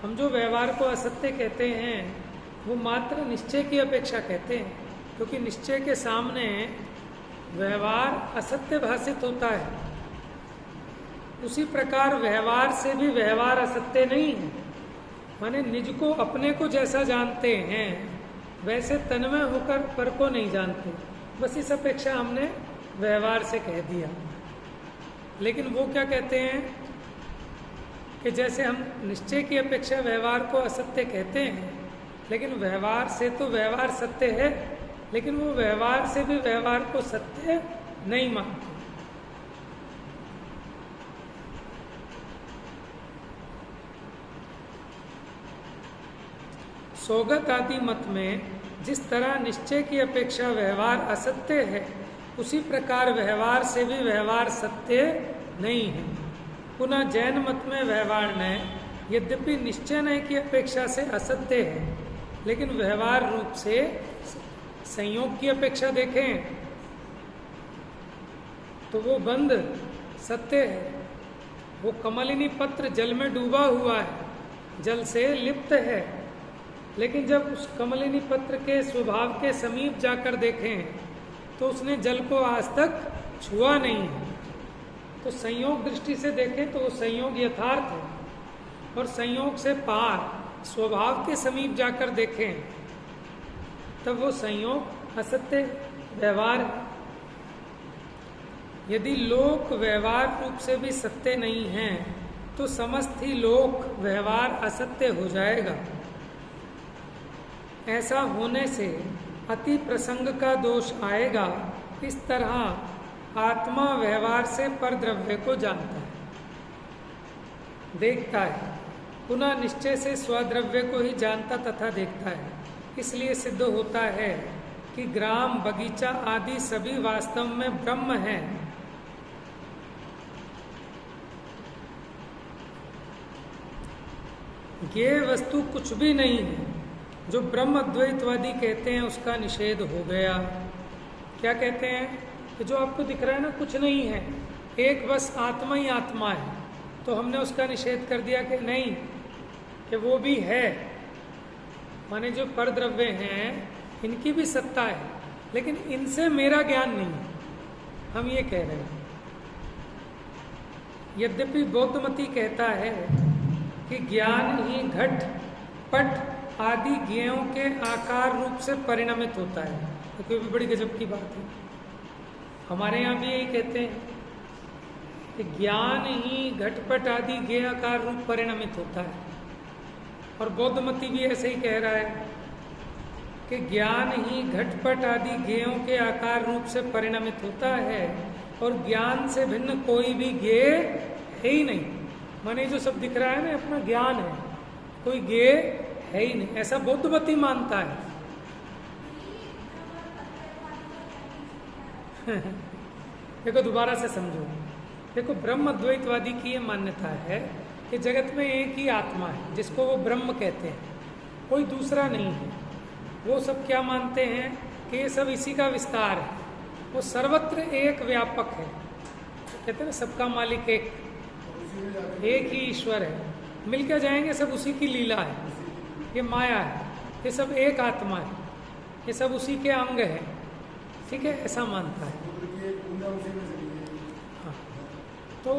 हम जो व्यवहार को असत्य कहते हैं वो मात्र निश्चय की अपेक्षा कहते हैं, क्योंकि निश्चय के सामने व्यवहार असत्य भाषित होता है। उसी प्रकार व्यवहार से भी व्यवहार असत्य नहीं है। माने निज को, अपने को जैसा जानते हैं वैसे तन्मय होकर पर को नहीं जानते। बस इस अपेक्षा हमने व्यवहार से कह दिया। लेकिन वो क्या कहते हैं कि जैसे हम निश्चय की अपेक्षा व्यवहार को असत्य कहते हैं, लेकिन व्यवहार से तो व्यवहार सत्य है, लेकिन वो व्यवहार से भी व्यवहार को सत्य नहीं मानते। सोगत आदि मत में जिस तरह निश्चय की अपेक्षा व्यवहार असत्य है, उसी प्रकार व्यवहार से भी व्यवहार सत्य नहीं है। पुनः जैन मत में व्यवहार ने यद्यपि निश्चय की अपेक्षा से असत्य है, लेकिन व्यवहार रूप से संयोग की अपेक्षा देखें तो वो बंद सत्य है। वो कमलिनी पत्र जल में डूबा हुआ है, जल से लिप्त है, लेकिन जब उस कमलिनी पत्र के स्वभाव के समीप जाकर देखें तो उसने जल को आज तक छुआ नहीं है। तो संयोग दृष्टि से देखें तो वो संयोग यथार्थ है, और संयोग से पार स्वभाव के समीप जाकर देखें तब वो संयोग असत्य व्यवहार है। यदि लोक व्यवहार रूप से भी सत्य नहीं है, तो समस्त ही लोक व्यवहार असत्य हो जाएगा। ऐसा होने से अति प्रसंग का दोष आएगा। इस तरह आत्मा व्यवहार से परद्रव्य को जानता है, देखता है, पुनः निश्चय से स्वद्रव्य को ही जानता तथा देखता है। इसलिए सिद्ध होता है कि ग्राम, बगीचा आदि सभी वास्तव में ब्रह्म हैं। ये वस्तु कुछ भी नहीं है। जो ब्रह्म द्वैतवादी कहते हैं उसका निषेध हो गया। क्या कहते हैं कि जो आपको दिख रहा है ना कुछ नहीं है, एक बस आत्मा ही आत्मा है। तो हमने उसका निषेध कर दिया कि नहीं, कि वो भी है, माने जो परद्रव्य हैं इनकी भी सत्ता है, लेकिन इनसे मेरा ज्ञान नहीं है, हम ये कह रहे हैं। यद्यपि बौद्धमती कहता है कि ज्ञान ही घट पट आदि ज्ञेयों के आकार रूप से परिणमित होता है। तो कोई भी बड़ी गजब की बात है। हमारे यहाँ भी यही कहते हैं कि ज्ञान ही घटपट आदि ज्ञेय आकार रूप परिणमित होता है, और बौद्धमती भी ऐसे ही कह रहा है कि ज्ञान ही घटपट आदि ज्ञेयों के आकार रूप से परिणमित होता है, और ज्ञान से भिन्न कोई भी ज्ञेय है ही नहीं। माने जो सब दिख रहा है ना अपना ज्ञान है, कोई ज्ञेय है ही नहीं, ऐसा बौद्धमती मानता है। देखो दोबारा से समझो। देखो ब्रह्म द्वैतवादी की ये मान्यता है कि जगत में एक ही आत्मा है जिसको वो ब्रह्म कहते हैं, कोई दूसरा नहीं है। वो सब क्या मानते हैं कि ये सब इसी का विस्तार है, वो सर्वत्र एक व्यापक है। कहते हैं ना सबका मालिक एक ही ईश्वर है, मिलकर जाएंगे सब उसी की लीला है, ये माया है, ये सब एक आत्मा है, ये सब उसी के अंग है। ठीक है, ऐसा मानता है। हाँ, तो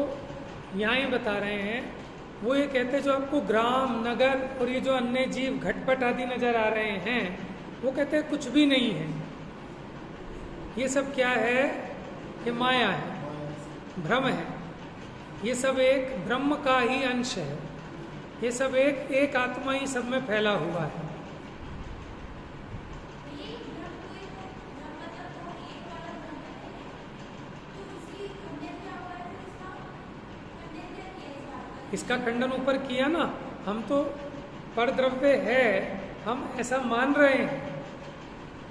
यहाँ ये बता रहे हैं, वो ये कहते हैं जो आपको ग्राम, नगर और ये जो अन्य जीव घटपट आदि नजर आ रहे हैं, वो कहते हैं कुछ भी नहीं है, ये सब क्या है, ये माया है, भ्रम है, ये सब एक ब्रह्म का ही अंश है, ये सब एक आत्मा ही सब में फैला हुआ है। इसका खंडन ऊपर किया ना, हम तो परद्रव्य है, हम ऐसा मान रहे हैं,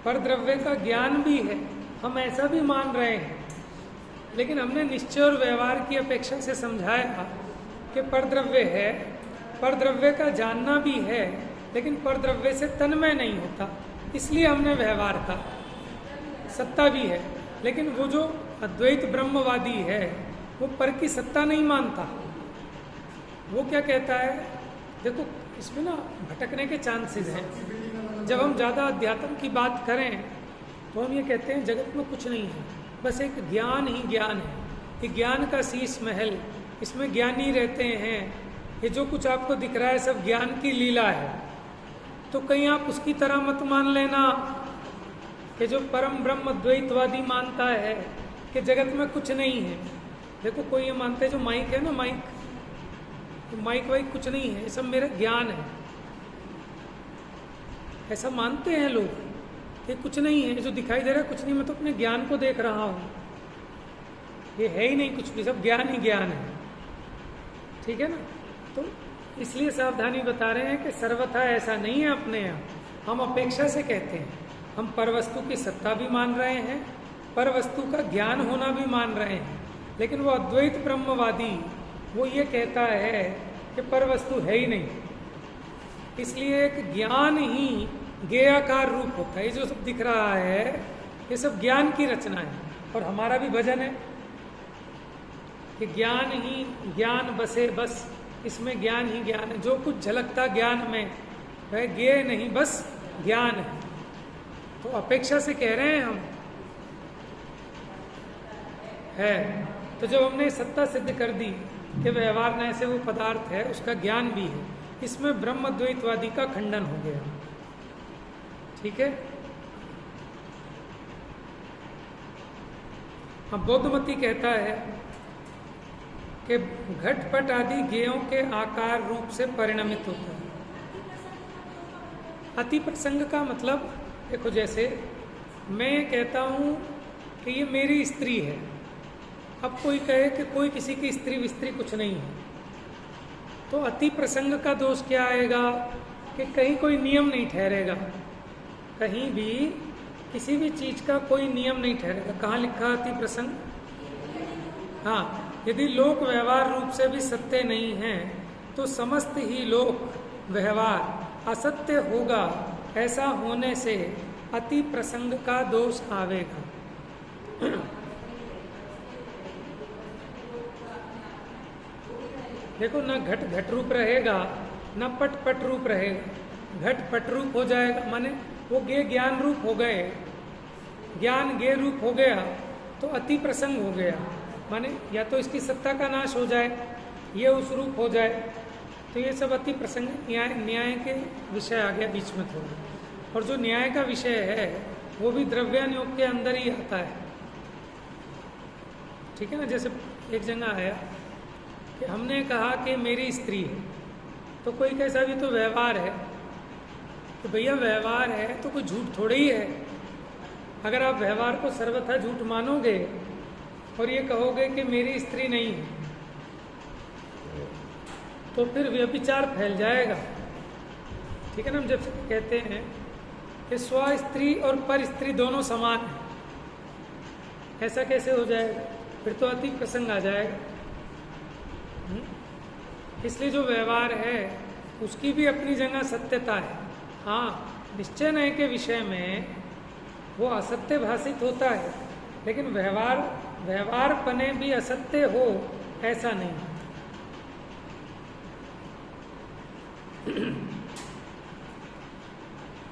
परद्रव्य का ज्ञान भी है, हम ऐसा भी मान रहे हैं, लेकिन हमने निश्चय और व्यवहार की अपेक्षा से समझाया कि परद्रव्य है, परद्रव्य का जानना भी है, लेकिन परद्रव्य से तन्मय नहीं होता, इसलिए हमने व्यवहार का सत्ता भी है। लेकिन वो जो अद्वैत ब्रह्मवादी है वो पर की सत्ता नहीं मानता। वो क्या कहता है, देखो इसमें ना भटकने के चांसेस हैं। जब हम ज़्यादा अध्यात्म की बात करें तो हम ये कहते हैं जगत में कुछ नहीं है, बस एक ज्ञान ही ज्ञान है, ये ज्ञान का शीश महल, इसमें ज्ञानी रहते हैं, ये जो कुछ आपको दिख रहा है सब ज्ञान की लीला है। तो कहीं आप उसकी तरह मत मान लेना कि जो परम ब्रह्म द्वैतवादी मानता है कि जगत में कुछ नहीं है। देखो कोई ये मानता है जो माइक है ना, माइक वाइक कुछ नहीं है, ये सब मेरा ज्ञान है, ऐसा मानते हैं लोग कि कुछ नहीं है, जो दिखाई दे रहा है कुछ नहीं, मैं तो अपने ज्ञान को देख रहा हूँ, ये है ही नहीं कुछ भी, सब ज्ञान ही ज्ञान है। ठीक है ना, तो इसलिए सावधानी बता रहे हैं कि सर्वथा ऐसा नहीं है अपने यहाँ। हम अपेक्षा से कहते हैं, हम परवस्तु की सत्ता भी मान रहे हैं, परवस्तु का ज्ञान होना भी मान रहे हैं, लेकिन वो अद्वैत ब्रह्मवादी वो ये कहता है कि परवस्तु है ही नहीं, इसलिए एक ज्ञान ही ज्ञेयाकार रूप होता है। ये जो सब दिख रहा है ये सब ज्ञान की रचना है, और हमारा भी भजन है कि ज्ञान ही ज्ञान बसे बस, इसमें ज्ञान ही ज्ञान है, जो कुछ झलकता ज्ञान में वह ज्ञेय नहीं बस ज्ञान है। तो अपेक्षा से कह रहे हैं हम है। तो जब हमने सत्ता सिद्ध कर दी कि व्यवहार न ऐसे वो पदार्थ है, उसका ज्ञान भी है, इसमें ब्रह्म द्वैतवादी का खंडन हो गया। ठीक है, अब बौद्धमती कहता है कि घटपट आदि गेयों के आकार रूप से परिणमित होता है। अति प्रसंग का मतलब देखो, जैसे मैं कहता हूँ कि ये मेरी स्त्री है, अब कोई कहे कि कोई किसी की स्त्री विस्त्री कुछ नहीं है, तो अति प्रसंग का दोष क्या आएगा कि कहीं कोई नियम नहीं ठहरेगा, कहीं भी किसी भी चीज का कोई नियम नहीं ठहरेगा। कहाँ लिखा अति प्रसंग? हाँ, यदि लोक व्यवहार रूप से भी सत्य नहीं है तो समस्त ही लोक व्यवहार असत्य होगा। ऐसा होने से अति प्रसंग का दोष आवेगा। देखो, न घट घट रूप रहेगा, न पट पट रूप रहेगा। घट पट रूप हो जाएगा, माने वो गे ज्ञान रूप हो गए, ज्ञान गे रूप हो गया तो अति प्रसंग हो गया। माने या तो इसकी सत्ता का नाश हो जाए, ये उस रूप हो जाए, तो ये सब अति प्रसंग न्याय के विषय आ गया बीच में थोड़ा। और जो न्याय का विषय है वो भी द्रव्यान योग के अंदर ही आता है, ठीक है ना। जैसे एक जगह आया कि हमने कहा कि मेरी स्त्री है, तो कोई कैसा भी तो व्यवहार है, तो भैया व्यवहार है तो कोई झूठ थोड़ी ही है। अगर आप व्यवहार को सर्वथा झूठ मानोगे और ये कहोगे कि मेरी स्त्री नहीं है, तो फिर व्यभिचार फैल जाएगा, ठीक है ना। हम जब कहते हैं कि स्व स्त्री और पर स्त्री दोनों समान है, ऐसा कैसे हो जाएगा? फिर तो अति प्रसंग आ जाएगा। इसलिए जो व्यवहार है उसकी भी अपनी जगह सत्यता है। हाँ, निश्चय नय के विषय में वो असत्य भाषित होता है, लेकिन व्यवहार पने भी असत्य हो ऐसा नहीं।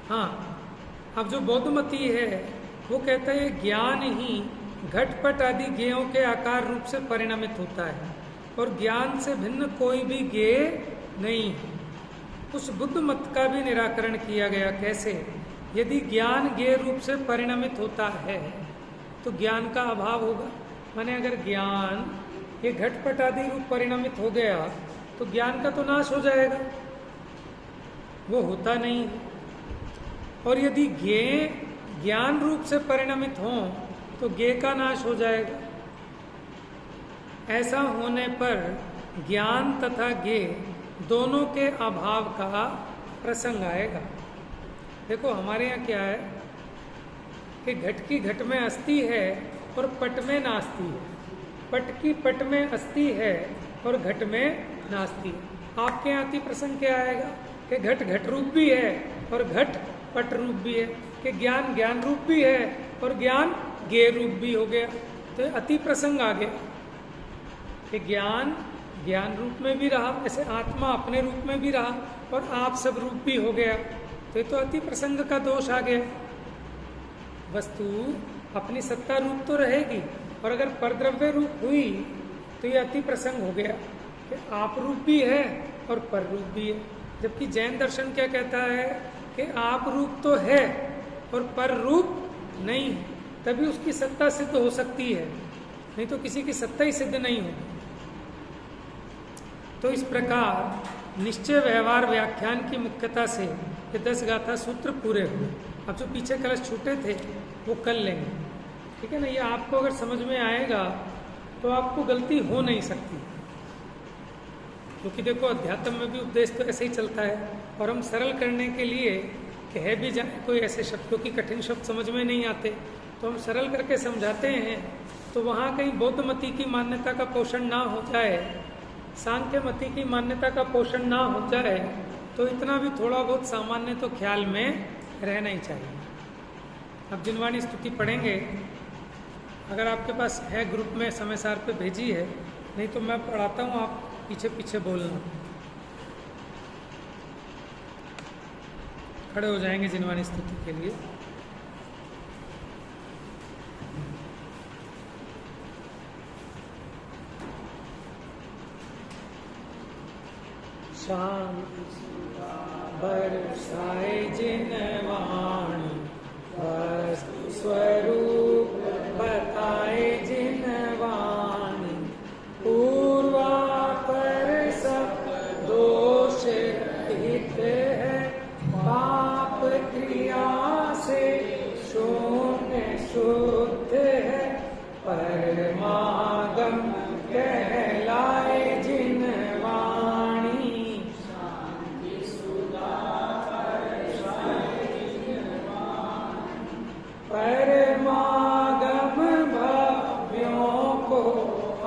हाँ, अब जो बौद्धमती है वो कहता है ज्ञान ही घटपट आदि गेयों के आकार रूप से परिणमित होता है और ज्ञान से भिन्न कोई भी गेय नहीं है। उस बुद्ध मत का भी निराकरण किया गया। कैसे? यदि ज्ञान गेय रूप से परिणमित होता है तो ज्ञान का अभाव होगा। माने अगर ज्ञान ये घटपट आदि रूप परिणमित हो गया तो ज्ञान का तो नाश हो जाएगा, वो होता नहीं। और यदि ज्ञेय ज्ञान रूप से परिणमित हो तो ज्ञेय का नाश हो जाएगा। ऐसा होने पर ज्ञान तथा ज्ञेय दोनों के अभाव का प्रसंग आएगा। देखो, हमारे यहाँ क्या है कि घट की घट में अस्थि है और पट में नास्ति है, पट की पट में अस्थि है और घट में नास्ति है। आपके यहाँ अति प्रसंग क्या आएगा कि घट घट रूप भी है और घट पट रूप भी है, कि ज्ञान ज्ञान रूप भी है और ज्ञान ज्ञेय रूप भी हो गया। तो अति प्रसंग आ गया कि ज्ञान ज्ञान रूप में भी रहा, ऐसे आत्मा अपने रूप में भी रहा और आप सब रूप भी हो गया। तो ये तो अति प्रसंग का दोष आ गया। वस्तु अपनी सत्ता रूप तो रहेगी, और अगर परद्रव्य रूप हुई तो ये अति प्रसंग हो गया कि आप रूप भी है और पर रूप भी है। जबकि जैन दर्शन क्या कहता है कि आप रूप तो है और पर रूप नहीं है, तभी उसकी सत्ता सिद्ध हो सकती है, नहीं तो किसी की सत्ता ही सिद्ध नहीं होगी। तो इस प्रकार निश्चय व्यवहार व्याख्यान की मुख्यता से ये 10 गाथा सूत्र पूरे हुए। अब जो पीछे कलश छूटे थे वो कल लेंगे, ठीक है ना। ये आपको अगर समझ में आएगा तो आपको गलती हो नहीं सकती, क्योंकि देखो अध्यात्म में भी उपदेश तो ऐसे ही चलता है। और हम सरल करने के लिए कह भी जाए कोई ऐसे शब्द, क्योंकि कठिन शब्द समझ में नहीं आते, तो हम सरल करके समझाते हैं। तो वहाँ कहीं बौद्ध मती की मान्यता का पोषण ना हो जाए, सांख्य मती की मान्यता का पोषण ना हो जाए, तो इतना भी थोड़ा बहुत सामान्य तो ख्याल में रहना ही चाहिए। अब जिनवाणी स्तुति पढ़ेंगे, अगर आपके पास है ग्रुप में समय सार पे भेजी है, नहीं तो मैं पढ़ाता हूँ, आप पीछे पीछे बोलना। खड़े हो जाएंगे जिनवाणी स्तुति के लिए। शांति बरसाए जिनवाणी, वस्तु स्वरूप बताए जिनवाणी, पूर्वा परमागम कहलाए जिन वाणी, परमागम भव्यों को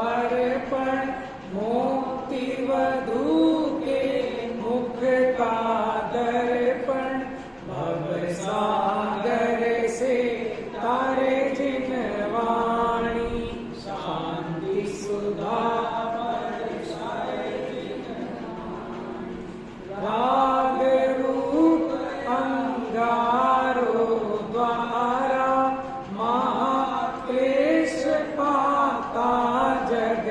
अर्पण, मुक्ति वधू के मुख का दर्पण, भव सागर से तारे जिन वाणी, शांति सुधा राग रूप अंगारो द्वारा, महाक्लेश पाता जग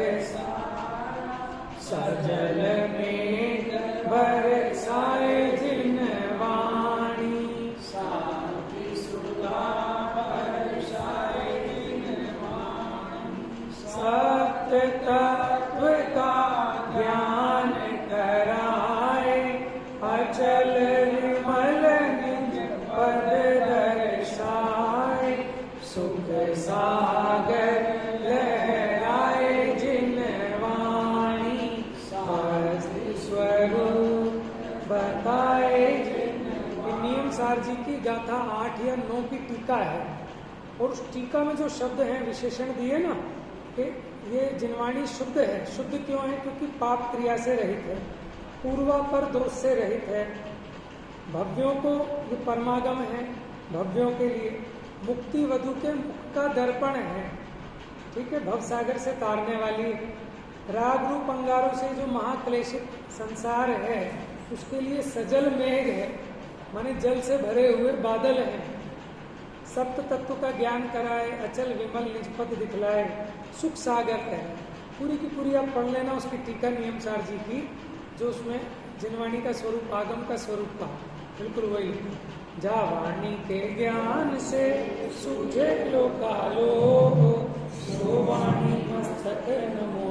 सजल में बरसाए जिन वाणी, शांति सुधा बरसाए जिन वाणी, सत्य तत्व का ज्ञान कराए, अचल विमल निज पद दर्शाए, सुख सागर लहराए जिन वाणी, शास्त्र स्वरूप बताए जिन। नियम सार जी की गाथा 8 या 9 की टीका है, और उस टीका में जो शब्द हैं विशेषण दिए ना कि ये जिनवाणी शुद्ध है। शुद्ध क्यों है? क्योंकि पाप क्रिया से रहित है, पूर्वापर दोष से रहित है। भव्यों को ये परमागम है, भव्यों के लिए मुक्ति वधु के मुख का दर्पण है, ठीक है, भव सागर से तारने वाली है। राग रूप अंगारों से जो महाक्लेशित संसार है उसके लिए सजल मेघ है, माने जल से भरे हुए बादल हैं। सप्त तत्व का ज्ञान कराए, अचल विमल निजपद दिखलाए, सुख सागर है। पूरी की पूरी आप पढ़ लेना उसकी टीका नियम सार जी की, जो उसमें जिनवाणी का स्वरूप आगम का स्वरूप था, बिल्कुल वही। जा वाणी के ज्ञान से सूझे लोकालो, सो वाणी मस्तक नमो